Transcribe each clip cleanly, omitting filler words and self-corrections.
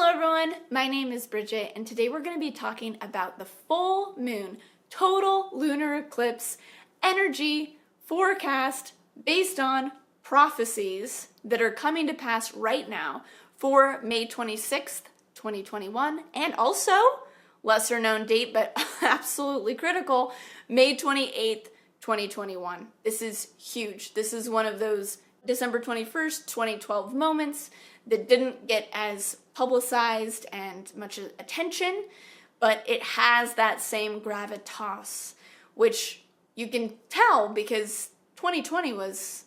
Hello everyone, my name is Bridget and today we're going to be talking about the full moon total lunar eclipse energy forecast based on prophecies that are coming to pass right now for May 26th, 2021, and also, lesser known date but absolutely critical, May 28th, 2021. This is huge. This is one of those December 21st, 2012 moments that didn't get as publicized and much attention, but it has that same gravitas, which you can tell because 2020 was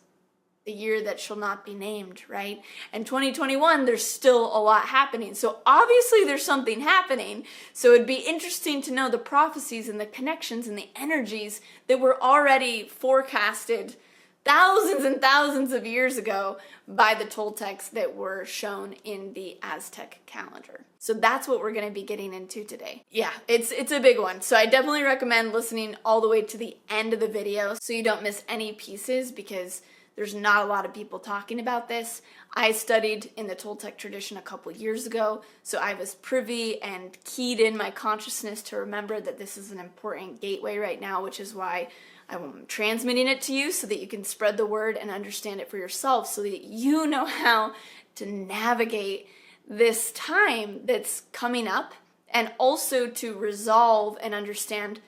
the year that shall not be named, right? And 2021, there's still a lot happening. So obviously there's something happening. So it'd be interesting to know the prophecies and the connections and the energies that were already forecasted thousands and thousands of years ago by the Toltecs that were shown in the Aztec calendar. So that's what we're going to be getting into today. Yeah, it's a big one. So I definitely recommend listening all the way to the end of the video so you don't miss any pieces because there's not a lot of people talking about this. I studied in the Toltec tradition a couple years ago, so I was privy and keyed in my consciousness to remember that this is an important gateway right now, which is why I'm transmitting it to you so that you can spread the word and understand it for yourself so that you know how to navigate this time that's coming up and also to resolve and understand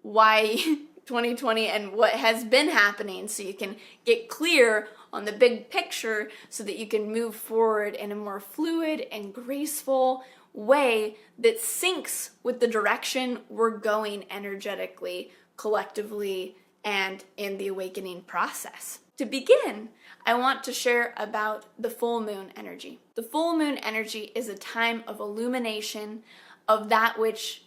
why 2020 and what has been happening so you can get clear on the big picture so that you can move forward in a more fluid and graceful way that syncs with the direction we're going energetically, collectively, and in the awakening process. To begin, I want to share about the full moon energy. The full moon energy is a time of illumination of that which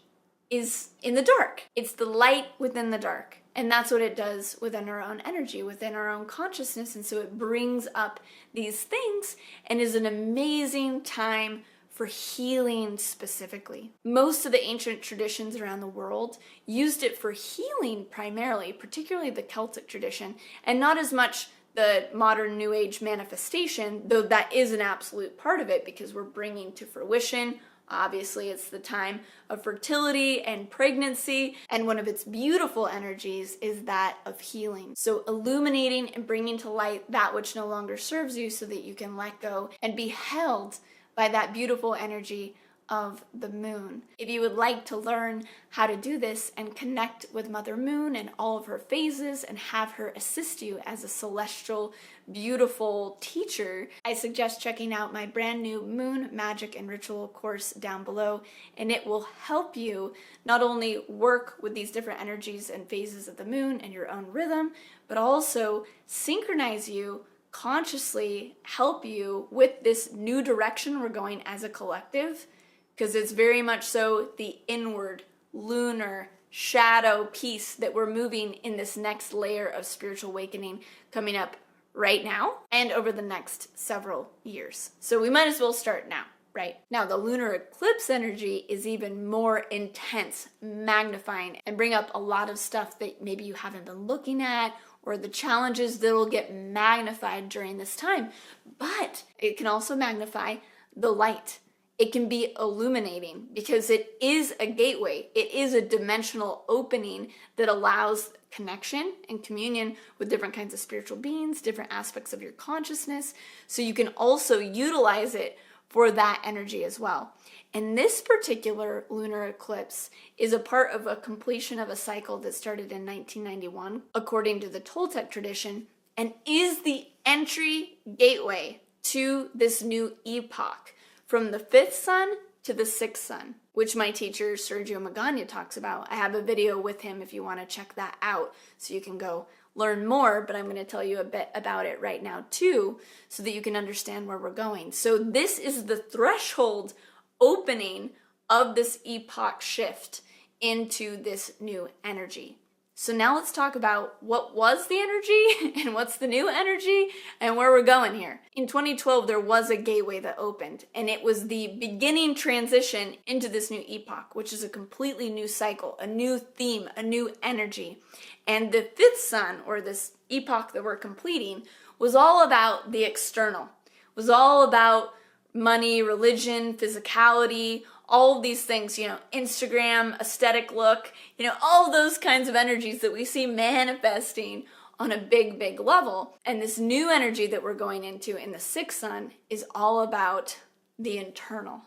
is in the dark. It's the light within the dark. And that's what it does within our own energy, within our own consciousness. And so it brings up these things and is an amazing time for healing specifically. Most of the ancient traditions around the world used it for healing primarily, particularly the Celtic tradition, and not as much the modern New Age manifestation, though that is an absolute part of it because we're bringing to fruition. Obviously, it's the time of fertility and pregnancy, and one of its beautiful energies is that of healing. So illuminating and bringing to light that which no longer serves you so that you can let go and be held by that beautiful energy of the moon. If you would like to learn how to do this and connect with Mother Moon and all of her phases and have her assist you as a celestial, beautiful teacher, I suggest checking out my brand new Moon Magic and Ritual course down below, and it will help you not only work with these different energies and phases of the moon and your own rhythm, but also synchronize you, consciously help you with this new direction we're going as a collective, because it's very much so the inward, lunar, shadow piece that we're moving in this next layer of spiritual awakening coming up right now and over the next several years. So we might as well start now, right? Now, the lunar eclipse energy is even more intense, magnifying, and bring up a lot of stuff that maybe you haven't been looking at or the challenges that will get magnified during this time. But it can also magnify the light. It can be illuminating because it is a gateway. It is a dimensional opening that allows connection and communion with different kinds of spiritual beings, different aspects of your consciousness. So you can also utilize it for that energy as well. And this particular lunar eclipse is a part of a completion of a cycle that started in 1991, according to the Toltec tradition, and is the entry gateway to this new epoch, from the fifth sun to the sixth sun, which my teacher Sergio Magana talks about. I have a video with him if you want to check that out, so you can go learn more, but I'm going to tell you a bit about it right now too, so that you can understand where we're going. So this is the threshold opening of this epoch shift into this new energy. So now let's talk about what was the energy and what's the new energy and where we're going here. In 2012, there was a gateway that opened, and it was the beginning transition into this new epoch, which is a completely new cycle, a new theme, a new energy. And the fifth sun, or this epoch that we're completing, was all about the external, was all about money, religion, physicality, all of these things, Instagram, aesthetic look, all of those kinds of energies that we see manifesting on a big, big level. And this new energy that we're going into in the sixth sun is all about the internal,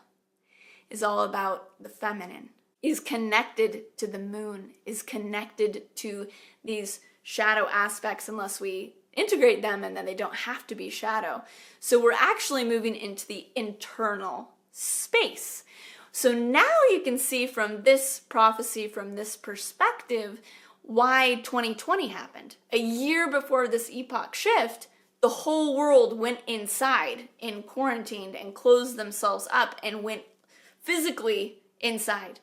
is all about the feminine, is connected to the moon, is connected to these shadow aspects unless we integrate them, and then they don't have to be shadow. So we're actually moving into the internal space. So now you can see from this prophecy, from this perspective, why 2020 happened. A year before this epoch shift, the whole world went inside and quarantined and closed themselves up and went physically inside.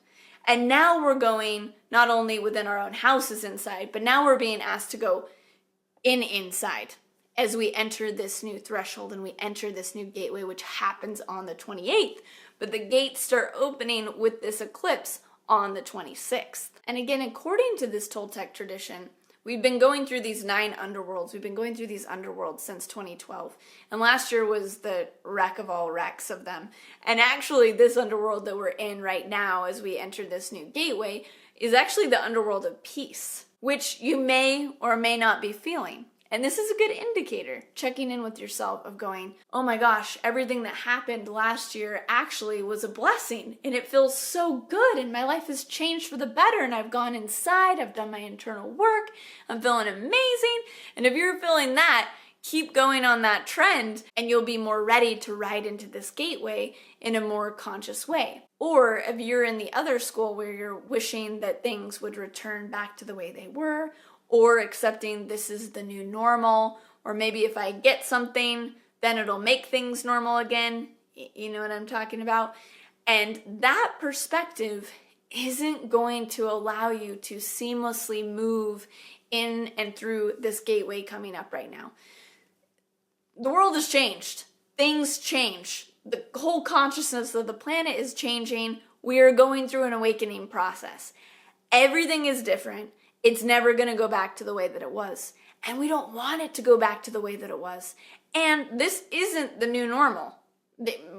And now we're going not only within our own houses inside, but now we're being asked to go inside as we enter this new threshold and we enter this new gateway, which happens on the 28th. But the gates start opening with this eclipse on the 26th. And again, according to this Toltec tradition, we've been going through these 9 underworlds. We've been going through these underworlds since 2012. And last year was the wreck of all wrecks of them. And actually, this underworld that we're in right now as we enter this new gateway is actually the underworld of peace, which you may or may not be feeling. And this is a good indicator, checking in with yourself of going, oh my gosh, everything that happened last year actually was a blessing and it feels so good and my life has changed for the better and I've gone inside, I've done my internal work, I'm feeling amazing. And if you're feeling that, keep going on that trend and you'll be more ready to ride into this gateway in a more conscious way. Or if you're in the other school where you're wishing that things would return back to the way they were, or accepting this is the new normal, or maybe if I get something, then it'll make things normal again. You know what I'm talking about? And that perspective isn't going to allow you to seamlessly move in and through this gateway coming up right now. The world has changed. Things change. The whole consciousness of the planet is changing. We are going through an awakening process. Everything is different. It's never going to go back to the way that it was. And we don't want it to go back to the way that it was. And this isn't the new normal.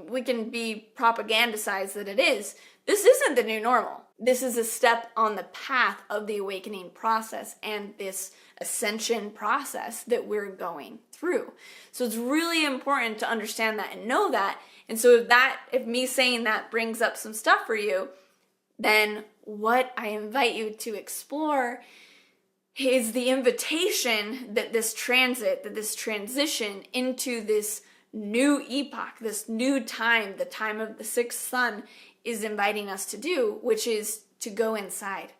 We can be propagandized that it is. This isn't the new normal. This is a step on the path of the awakening process and this ascension process that we're going through. So it's really important to understand that and know that. And so if me saying that brings up some stuff for you, then what I invite you to explore is the invitation that this transition into this new epoch, this new time, the time of the sixth sun, is inviting us to do, which is to go inside.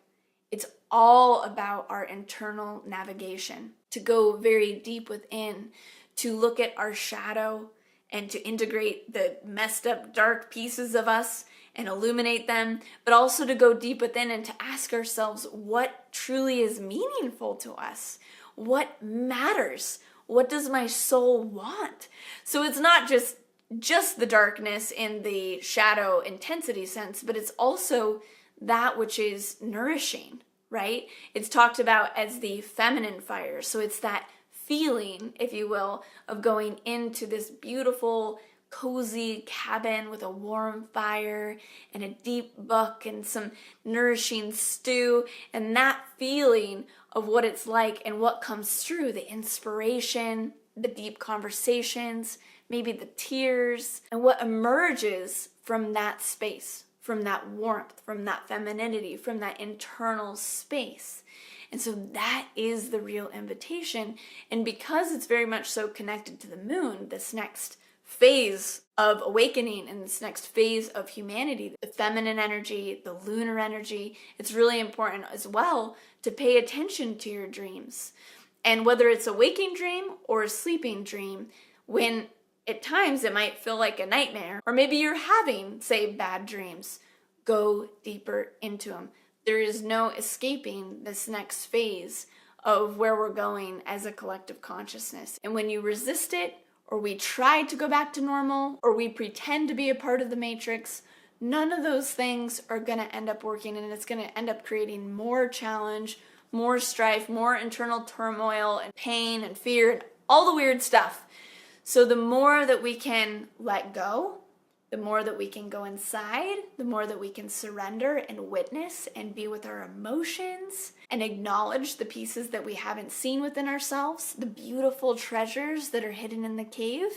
It's all about our internal navigation, to go very deep within, to look at our shadow and to integrate the messed up dark pieces of us and illuminate them, but also to go deep within and to ask ourselves what truly is meaningful to us, what matters, what does my soul want? So it's not just the darkness in the shadow intensity sense, but it's also that which is nourishing, right? It's talked about as the feminine fire. So it's that feeling, if you will, of going into this beautiful, cozy cabin with a warm fire and a deep book and some nourishing stew, and that feeling of what it's like and what comes through, the inspiration, the deep conversations, maybe the tears, and what emerges from that space, from that warmth, from that femininity, from that internal space. And so that is the real invitation. And because it's very much so connected to the moon, this next phase of awakening and this next phase of humanity, the feminine energy, the lunar energy, it's really important as well to pay attention to your dreams. And whether it's a waking dream or a sleeping dream, when at times it might feel like a nightmare, or maybe you're having, say, bad dreams, go deeper into them. There is no escaping this next phase of where we're going as a collective consciousness. And when you resist it, or we try to go back to normal, or we pretend to be a part of the matrix, none of those things are going to end up working, and it's going to end up creating more challenge, more strife, more internal turmoil and pain and fear and all the weird stuff. So the more that we can let go The more that we can go inside, the more that we can surrender and witness and be with our emotions and acknowledge the pieces that we haven't seen within ourselves, the beautiful treasures that are hidden in the cave,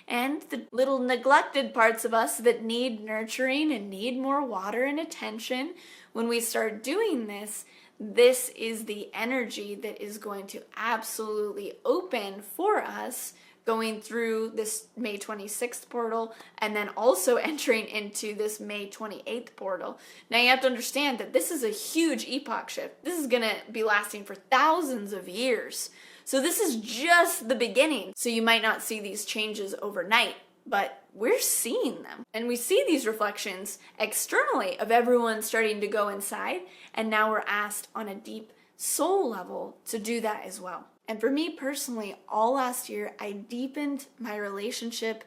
and the little neglected parts of us that need nurturing and need more water and attention. When we start doing this, this is the energy that is going to absolutely open for us going through this May 26th portal and then also entering into this May 28th portal. Now you have to understand that this is a huge epoch shift. This is going to be lasting for thousands of years. So this is just the beginning. So you might not see these changes overnight, but we're seeing them. And we see these reflections externally of everyone starting to go inside. And now we're asked on a deep soul level to do that as well. And for me personally, all last year, I deepened my relationship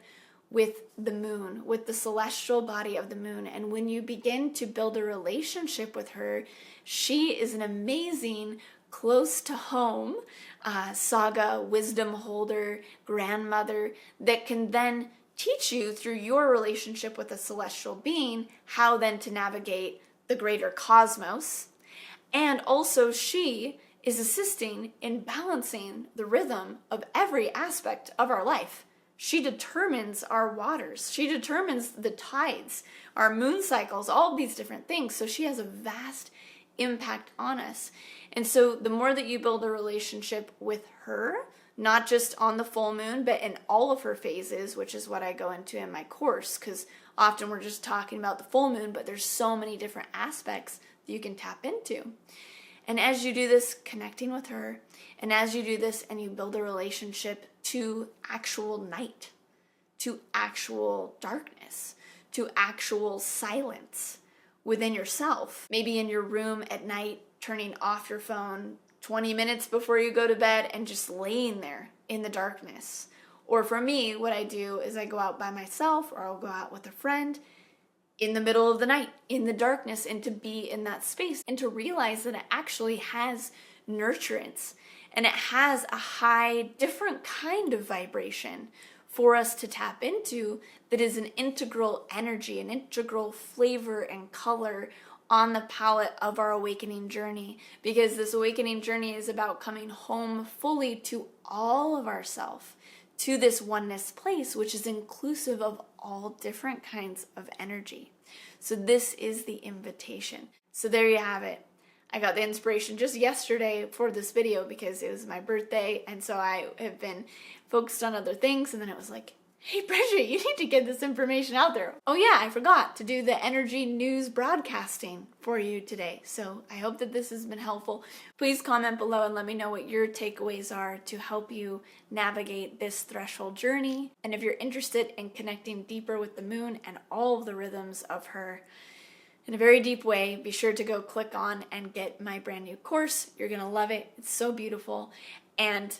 with the moon, with the celestial body of the moon. And when you begin to build a relationship with her, she is an amazing, close to home saga, wisdom holder, grandmother that can then teach you through your relationship with a celestial being how then to navigate the greater cosmos. And also she is assisting in balancing the rhythm of every aspect of our life. She determines our waters. She determines the tides, our moon cycles, all of these different things. So she has a vast impact on us. And so the more that you build a relationship with her, not just on the full moon, but in all of her phases, which is what I go into in my course, because often we're just talking about the full moon, but there's so many different aspects that you can tap into. And as you do this, connecting with her, and as you do this and you build a relationship to actual night, to actual darkness, to actual silence within yourself, maybe in your room at night, turning off your phone 20 minutes before you go to bed and just laying there in the darkness. Or for me, what I do is I go out by myself or I'll go out with a friend in the middle of the night, in the darkness, and to be in that space and to realize that it actually has nurturance and it has a high, different kind of vibration for us to tap into that is an integral energy, an integral flavor and color on the palette of our awakening journey. Because this awakening journey is about coming home fully to all of ourself, to this oneness place, which is inclusive of all different kinds of energy. So this is the invitation. So there you have it. I got the inspiration just yesterday for this video because it was my birthday, and so I have been focused on other things, and then it was like, hey Bridget, you need to get this information out there. Oh yeah, I forgot to do the energy news broadcasting for you today. So I hope that this has been helpful. Please comment below and let me know what your takeaways are to help you navigate this threshold journey. And if you're interested in connecting deeper with the moon and all of the rhythms of her in a very deep way, be sure to go click on and get my brand new course. You're gonna love it. It's so beautiful. And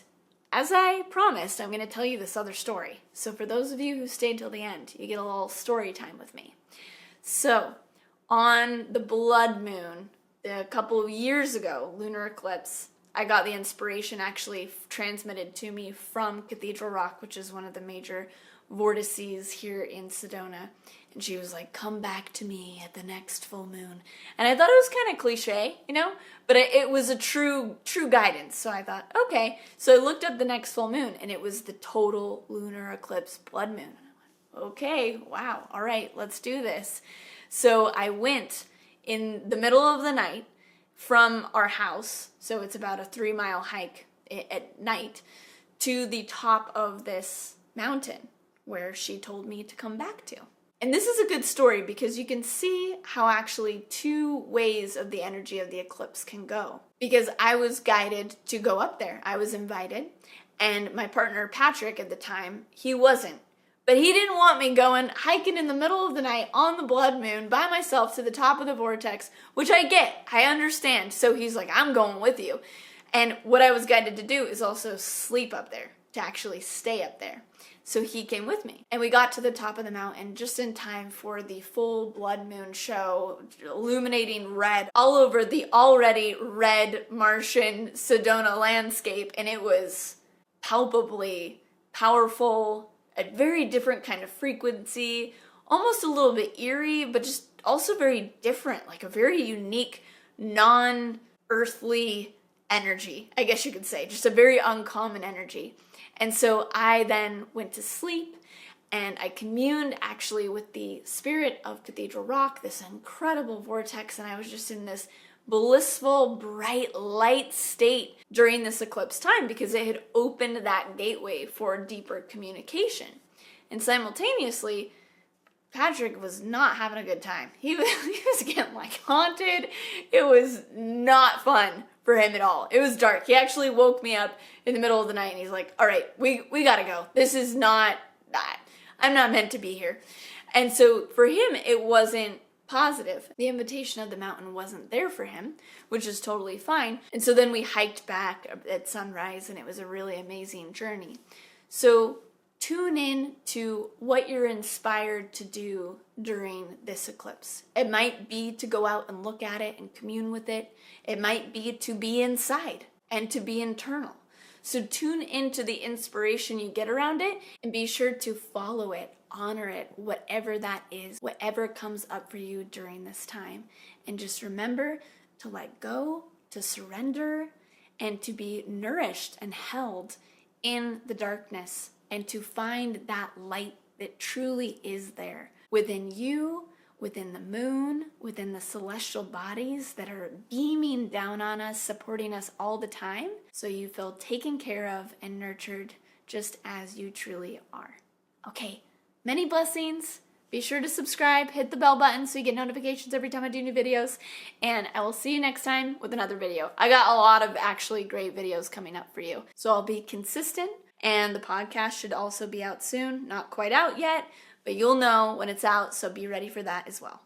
as I promised, I'm going to tell you this other story. So for those of you who stayed till the end, you get a little story time with me. So on the blood moon, a couple of years ago, lunar eclipse, I got the inspiration actually transmitted to me from Cathedral Rock, which is one of the major vortices here in Sedona. And she was like, come back to me at the next full moon. And I thought it was kind of cliche, you know, but it was a true guidance. So I thought, okay. So I looked up the next full moon and it was the total lunar eclipse blood moon. And I went, okay, wow, all right, let's do this. So I went in the middle of the night from our house, so it's about a 3-mile hike at night, to the top of this mountain where she told me to come back to. And this is a good story because you can see how actually two ways of the energy of the eclipse can go. Because I was guided to go up there. I was invited. And my partner, Patrick, at the time, he wasn't. But he didn't want me going hiking in the middle of the night on the blood moon by myself to the top of the vortex, which I get. I understand. So he's like, I'm going with you. And what I was guided to do is also sleep up there, to actually stay up there. So he came with me. And we got to the top of the mountain just in time for the full blood moon show, illuminating red all over the already red Martian Sedona landscape. And it was palpably powerful, a very different kind of frequency, almost a little bit eerie, but just also very different, like a very unique, non-earthly energy, I guess you could say, just a very uncommon energy. And so I then went to sleep and I communed actually with the spirit of Cathedral Rock, this incredible vortex, and I was just in this blissful, bright, light state during this eclipse time because it had opened that gateway for deeper communication. And simultaneously, Patrick was not having a good time. He was getting like haunted. It was not fun for him at all. It was dark. He actually woke me up in the middle of the night and he's like, all right, we gotta go. This is not that. I'm not meant to be here. And so for him, it wasn't positive. The invitation of the mountain wasn't there for him, which is totally fine. And so then we hiked back at sunrise and it was a really amazing journey. So tune in to what you're inspired to do during this eclipse. It might be to go out and look at it and commune with it. It might be to be inside and to be internal. So tune into the inspiration you get around it and be sure to follow it, honor it, whatever that is, whatever comes up for you during this time. And just remember to let go, to surrender, and to be nourished and held in the darkness, and to find that light that truly is there within you, within the moon, within the celestial bodies that are beaming down on us, supporting us all the time, so you feel taken care of and nurtured just as you truly are. Okay, many blessings. Be sure to subscribe, hit the bell button so you get notifications every time I do new videos, and I will see you next time with another video. I got a lot of actually great videos coming up for you, so I'll be consistent. And the podcast should also be out soon. Not quite out yet, but you'll know when it's out, so be ready for that as well.